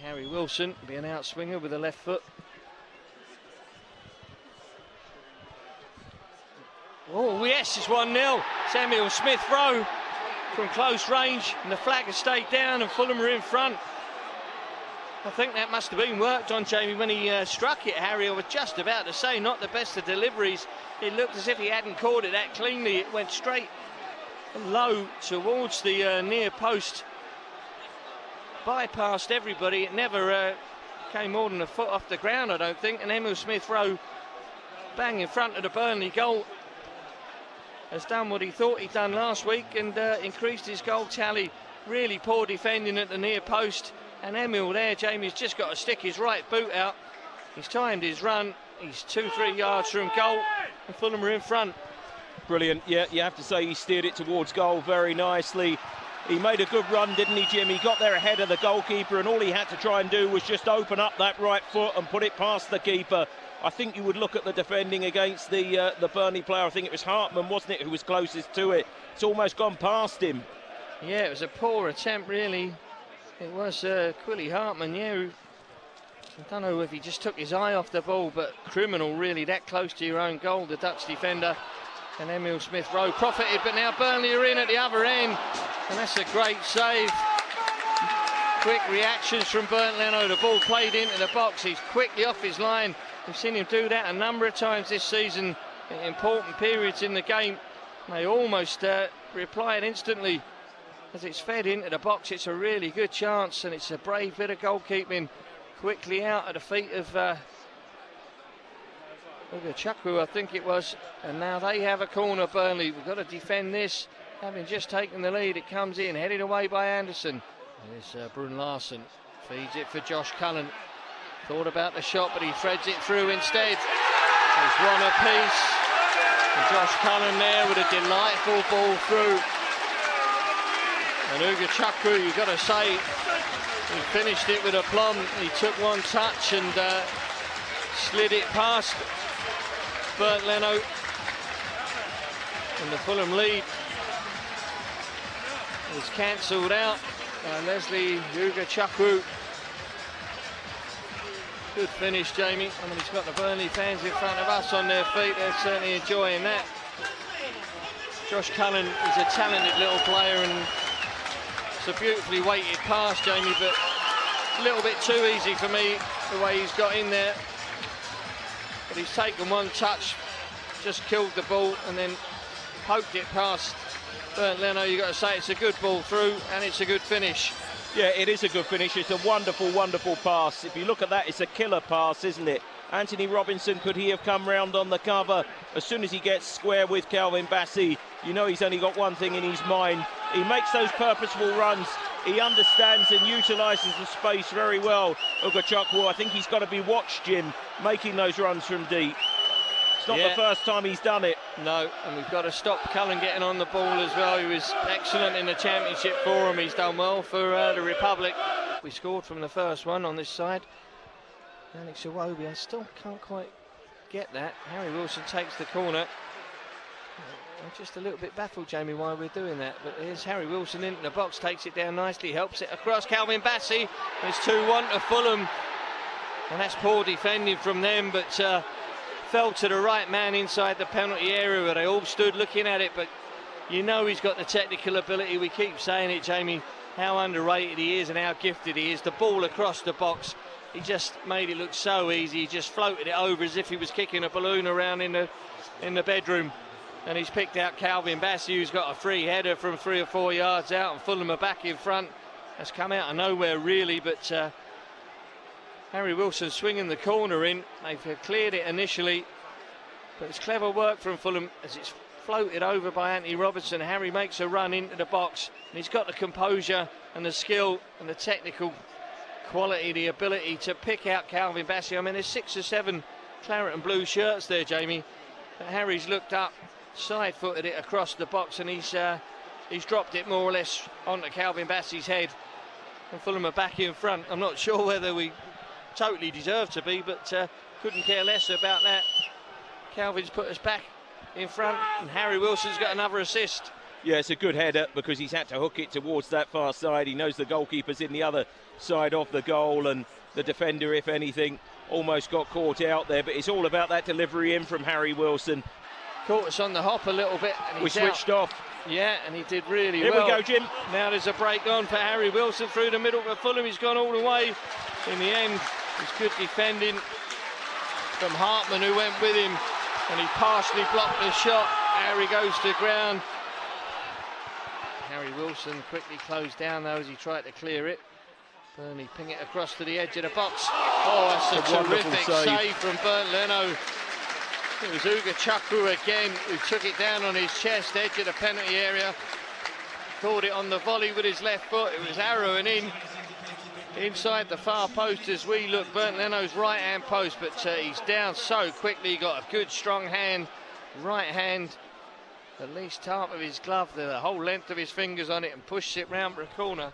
Harry Wilson be an outswinger with a left foot. Oh yes, it's 1-0. Samuel Smith-Rowe from close range, and the flag has stayed down and Fulham are in front. I think that must have been worked on, Jamie, when he struck it. Harry, I was just about to say, not the best of deliveries. It looked as if he hadn't caught it that cleanly. It went straight low towards the near post, bypassed everybody. It never came more than a foot off the ground, I don't think. And Emil Smith-Rowe, bang in front of the Burnley goal, has done what he thought he'd done last week and increased his goal tally. Really poor defending at the near post. And Emil there, Jamie's just got to stick his right boot out. He's timed his run. He's 2-3 yards from goal, and Fulham are in front. Brilliant. Yeah, you have to say he steered it towards goal very nicely. He made a good run, didn't he, Jim? He got there ahead of the goalkeeper, and all he had to try and do was just open up that right foot and put it past the keeper. I think you would look at the defending against the Burnley player. I think it was Hartman, wasn't it, who was closest to it. It's almost gone past him. Yeah, it was a poor attempt, really. It was Quilly Hartman, yeah. I don't know if he just took his eye off the ball, but criminal, really, that close to your own goal, the Dutch defender. And Emil Smith-Rowe profited, but now Burnley are in at the other end, and that's a great save. Quick reactions from Beno. The ball played into the box. He's quickly off his line. We've seen him do that a number of times this season in important periods in the game. They almost replied instantly. As it's fed into the box, it's a really good chance, and it's a brave bit of goalkeeping. Quickly out at the feet of Chakwu, I think it was. And now they have a corner, Burnley. We've got to defend this. Having just taken the lead, it comes in, headed away by Anderson. There's Brun Larsen, feeds it for Josh Cullen. Thought about the shot, but he threads it through instead. There's one apiece. And Josh Cullen there with a delightful ball through. And Uga Chakwu, you've got to say, he finished it with aplomb. He took one touch and slid it past Bernd Leno. And the Fulham lead was cancelled out. Leslie Uga Chakwu. Good finish, Jamie. I mean, he's got the Burnley fans in front of us on their feet. They're certainly enjoying that. Josh Cullen is a talented little player, and it's a beautifully weighted pass, Jamie, but a little bit too easy for me, the way he's got in there. But he's taken one touch, just killed the ball, and then poked it past Bernd Leno. You've got to say it's a good ball through, and it's a good finish. Yeah, it is a good finish. It's a wonderful, wonderful pass. If you look at that, it's a killer pass, isn't it? Anthony Robinson, could he have come round on the cover? As soon as he gets square with Calvin Bassey, you know he's only got one thing in his mind. He makes those purposeful runs. He understands and utilises the space very well. Uga Chakwu, I think he's got to be watched, Jim, making those runs from deep. It's not the first time he's done it. No, and we've got to stop Cullen getting on the ball as well. He was excellent in the championship for him. He's done well for the Republic. We scored from the first one on this side. Alex Iwobi, I still can't quite get that. Harry Wilson takes the corner. I'm just a little bit baffled, Jamie, why we're doing that. But here's Harry Wilson into the box, takes it down nicely, helps it across. Calvin Bassey. It's 2-1 to Fulham. And that's poor defending from them, but fell to the right man inside the penalty area where they all stood looking at it. But you know he's got the technical ability. We keep saying it, Jamie, how underrated he is and how gifted he is. The ball across the box, he just made it look so easy. He just floated it over as if he was kicking a balloon around in the bedroom. And he's picked out Calvin Bassey, who's got a free header from 3 or 4 yards out, and Fulham are back in front. That's come out of nowhere, really, but Harry Wilson swinging the corner in. They've cleared it initially, but it's clever work from Fulham as it's floated over by Anthony Robinson. Harry makes a run into the box, and he's got the composure and the skill and the technical quality, the ability to pick out Calvin Bassey. I mean, there's 6 or 7 claret and blue shirts there, Jamie, but Harry's looked up, side-footed it across the box, and he's dropped it more or less onto Calvin Bassey's head, and Fulham are back in front. I'm not sure whether we totally deserve to be, but couldn't care less about that. Calvin's put us back in front, and Harry Wilson's got another assist. Yeah, it's a good header because he's had to hook it towards that far side. He knows the goalkeeper's in the other side of the goal, and the defender, if anything, almost got caught out there. But it's all about that delivery in from Harry Wilson. Caught us on the hop a little bit. And we switched off. Yeah, and he did really well. Here we go, Jim. Now there's a break on for Harry Wilson through the middle for Fulham. He's gone all the way. In the end, it's good defending from Hartman, who went with him, and he partially blocked the shot. Harry goes to ground. Harry Wilson quickly closed down though as he tried to clear it. Burnley ping it across to the edge of the box. Oh, that's a terrific save from Beno. It was Uga Chukwu again who took it down on his chest, edge of the penalty area. Caught it on the volley with his left foot. It was arrowing in inside the far post as we look. Leno's right hand post, but he's down so quickly. He got a good strong hand, right hand, at least top of his glove, the whole length of his fingers on it, and pushed it round for a corner.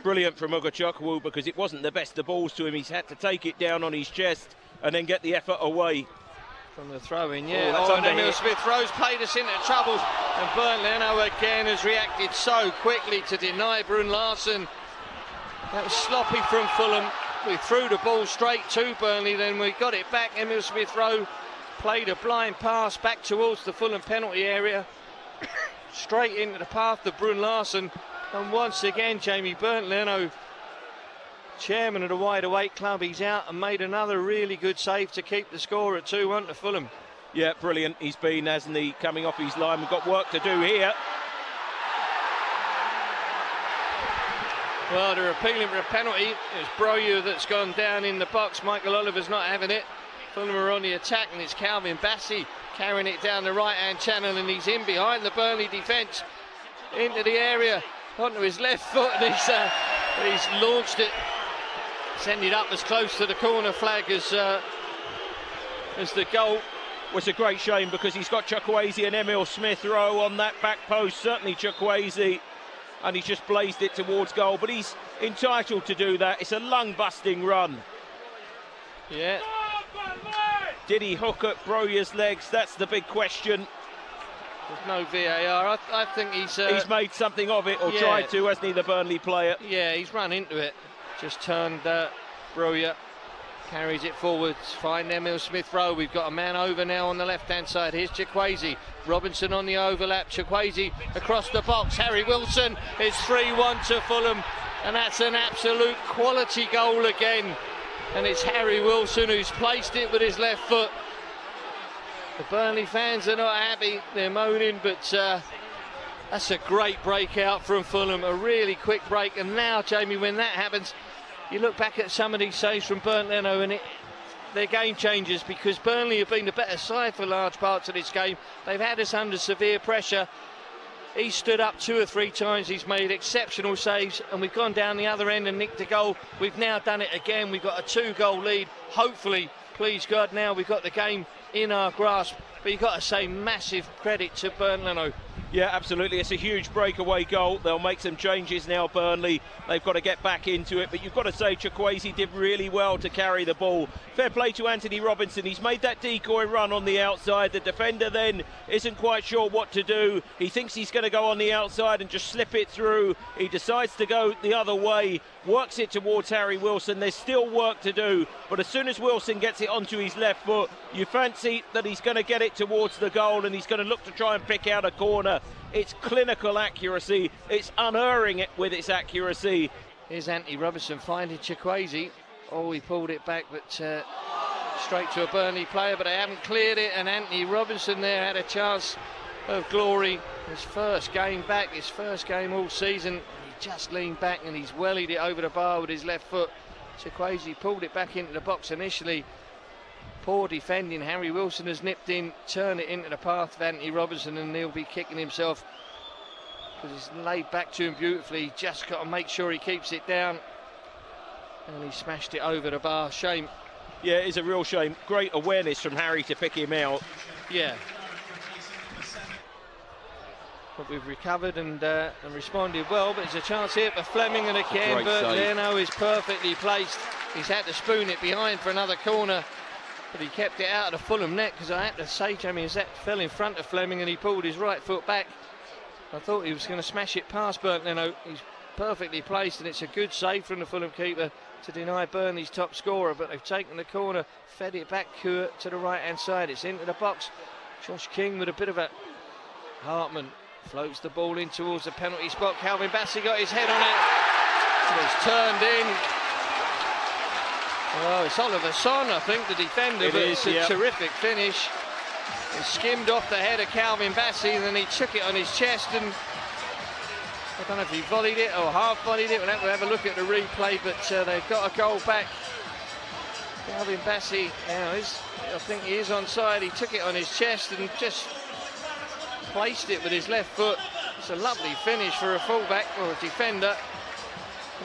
Brilliant from Uga Chukwu because it wasn't the best of balls to him. He's had to take it down on his chest and then get the effort away. From the throw-in, yeah. And Emil Smith-Rowe's played us into trouble, and Leno again has reacted so quickly to deny Brun Larsen. That was sloppy from Fulham. We threw the ball straight to Burnley, then we got it back. Emil Smith-Rowe played a blind pass back towards the Fulham penalty area, straight into the path of Brun Larsen. And once again, Jamie Leno, chairman of the Wide Awake Club, he's out and made another really good save to keep the score at 2-1 to Fulham. Yeah, brilliant. He's been, hasn't he, coming off his line. We've got work to do here. Well, they're appealing for a penalty. It's Broju that's gone down in the box. Michael Oliver's not having it. Fulham are on the attack, and it's Calvin Bassey carrying it down the right-hand channel, and he's in behind the Burnley defence into the area onto his left foot, and he's launched it. It's ended up as close to the corner flag as the goal. Was a great shame because he's got Chukwueze and Emil Smith-Rowe on that back post. Certainly Chukwueze, and he's just blazed it towards goal, but he's entitled to do that. It's a lung-busting run. Yeah. Did he hook at Broja's legs? That's the big question. There's no VAR. I think he's made something of it, or tried to, hasn't he, the Burnley player? Yeah, he's run into it. Just turned Broja, carries it forwards. Find Emil Smith-Rowe. We've got a man over now on the left-hand side. Here's Chukwueze. Robinson on the overlap. Chukwueze across the box. Harry Wilson. It's 3-1 to Fulham, and that's an absolute quality goal again. And it's Harry Wilson who's placed it with his left foot. The Burnley fans are not happy. They're moaning, but that's a great breakout from Fulham. A really quick break. And now, Jamie, when that happens, you look back at some of these saves from Leno, and they're game changers, because Burnley have been the better side for large parts of this game. They've had us under severe pressure. He's stood up 2 or 3 times. He's made exceptional saves, and we've gone down the other end and nicked a goal. We've now done it again. We've got a 2-goal lead. Hopefully, please God, now we've got the game in our grasp. But you've got to say massive credit to Leno. Yeah, absolutely. It's a huge breakaway goal. They'll make some changes now, Burnley. They've got to get back into it. But you've got to say Chukwueze did really well to carry the ball. Fair play to Anthony Robinson. He's made that decoy run on the outside. The defender then isn't quite sure what to do. He thinks he's going to go on the outside and just slip it through. He decides to go the other way, works it towards Harry Wilson. There's still work to do. But as soon as Wilson gets it onto his left foot, you fancy that he's going to get it towards the goal, and he's going to look to try and pick out a corner. It's clinical accuracy. It's unerring it with its accuracy. Here's Anthony Robinson finding Chukwueze. Oh, he pulled it back, but straight to a Burnley player, but they haven't cleared it, and Anthony Robinson there had a chance of glory. His first game back, his first game all season. He just leaned back and he's wellied it over the bar with his left foot. Chukwueze pulled it back into the box initially. Poor defending. Harry Wilson has nipped in, turned it into the path of Anthony Robinson, and he'll be kicking himself because he's laid back to him beautifully. He's just got to make sure he keeps it down, and he smashed it over the bar. Shame. Yeah, it is a real shame. Great awareness from Harry to pick him out. Yeah. But we've recovered and responded well, but there's a chance here for Fleming, and again Beno is perfectly placed. He's had to spoon it behind for another corner, but he kept it out of the Fulham net, because I have to say, Jamie, as that fell in front of Fleming and he pulled his right foot back, I thought he was going to smash it past Beno. He's perfectly placed, and it's a good save from the Fulham keeper to deny Burnley's top scorer, but they've taken the corner, fed it back to the right-hand side. It's into the box. Josh King with a bit of a... Hartman floats the ball in towards the penalty spot. Calvin Bassey got his head on it. It's turned in. Oh, it's Oliver Son, I think, the defender, but it's a terrific finish. He skimmed off the head of Calvin Bassey, and then he took it on his chest, and I don't know if he volleyed it or half volleyed it. We'll have a look at the replay, but they've got a goal back. Calvin Bassey, I think he is onside. He took it on his chest and just placed it with his left foot. It's a lovely finish for a fullback or a defender.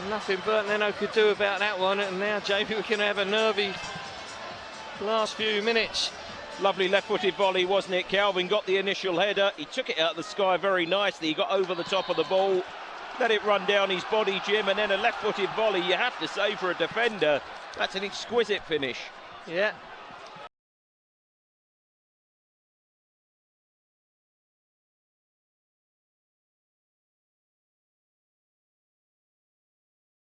And nothing Beno could do about that one. And now, Jamie, we're going to have a nervy last few minutes. Lovely left-footed volley, wasn't it? Calvin got the initial header. He took it out of the sky very nicely. He got over the top of the ball, let it run down his body, Jim, and then a left-footed volley. You have to say, for a defender, that's an exquisite finish. Yeah,